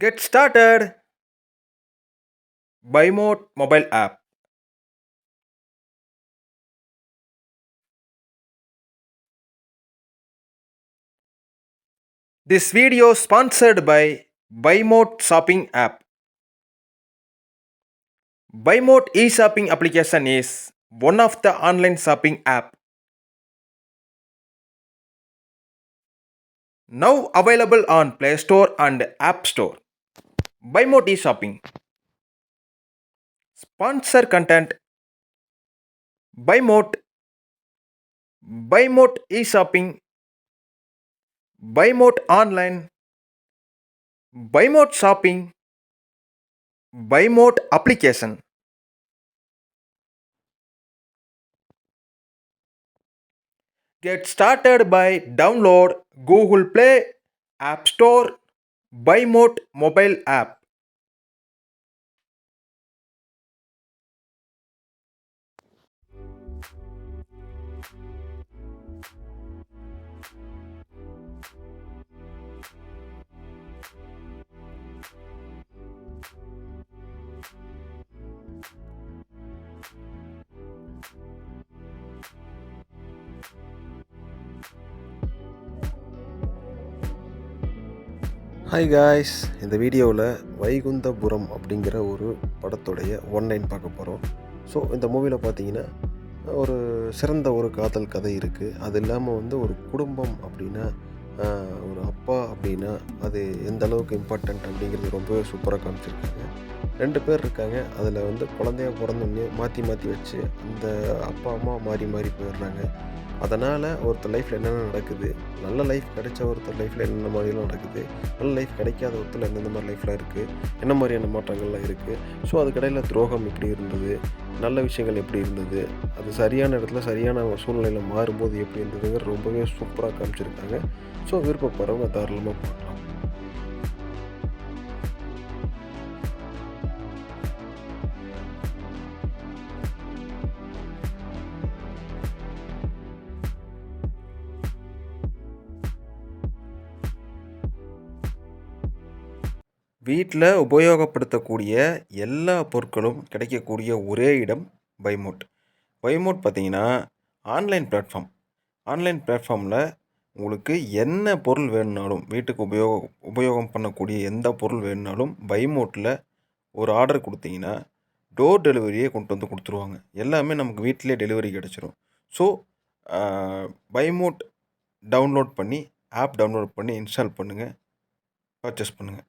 Get started. BuyMode mobile app. This video sponsored by BuyMode shopping app. BuyMode e-shopping application is one of the online shopping app now available on Play Store and App Store. BuyMode e-shopping. Sponsor content. BuyMode. BuyMode e-shopping. BuyMode online. BuyMode shopping. BuyMode application. Get started by download Google Play, App Store, BuyMode mobile app. Hi guys, இந்த வீடியோவில் வைகுந்தபுரம் அப்படிங்கிற ஒரு படத்துடைய one line பார்க்க போகிறோம். So இந்த மூவியில் பார்த்தீங்கன்னா ஒரு சிறந்த ஒரு காதல் கதை இருக்குது. அது இல்லாமல் ஒரு குடும்பம் அப்படின்னா ஒரு அப்பா அப்படின்னா அது எந்த அளவுக்கு இம்பார்ட்டண்ட் அப்படிங்கிறது ரொம்பவே சூப்பராக காமிச்சிருக்காங்க. 2 பேர் இருக்காங்க. அதில் குழந்தைய பிறந்தோடனே மாற்றி மாற்றி வச்சு அந்த அப்பா அம்மா மாறி மாறி போயிடுறாங்க. அதனால் ஒருத்தர் லைஃப்பில் என்னென்ன நடக்குது, நல்ல லைஃப் கிடைச்ச ஒருத்தர் லைஃப்பில் என்னென்ன மாதிரிலாம் நடக்குது, நல்ல லைஃப் கிடைக்காத ஒருத்தர் எந்தெந்த மாதிரி லைஃப்லாம் இருக்குது, என்ன மாதிரியான மாற்றங்கள்லாம் இருக்குது. ஸோ அதுக்கடையில் துரோகம் எப்படி இருந்தது, நல்ல விஷயங்கள் எப்படி இருந்தது, அது சரியான இடத்துல சரியான சூழ்நிலையில் மாறும்போது எப்படி இருந்ததுங்கிற ரொம்பவே சூப்பராக காமிச்சிருக்காங்க. ஸோ விருப்பப்படுறவங்க தாராளமாக பார்க்கலாம். வீட்டில் உபயோகப்படுத்தக்கூடிய எல்லா பொருட்களும் கிடைக்கக்கூடிய ஒரே இடம் பைமோட். பைமோட் பார்த்தீங்கன்னா ஆன்லைன் பிளாட்ஃபார்மில் உங்களுக்கு என்ன பொருள் வேணுனாலும், வீட்டுக்கு உபயோகம் பண்ணக்கூடிய எந்த பொருள் வேணுனாலும் பைமோட்டில் ஒரு ஆர்டர் கொடுத்தீங்கன்னா டோர் டெலிவரியே கொண்டு வந்து கொடுத்துருவாங்க. எல்லாமே நமக்கு வீட்டிலே டெலிவரி கிடச்சிரும். ஸோ பைமோட் டவுன்லோட் பண்ணி இன்ஸ்டால் பண்ணுங்கள், பர்ச்சேஸ் பண்ணுங்கள்.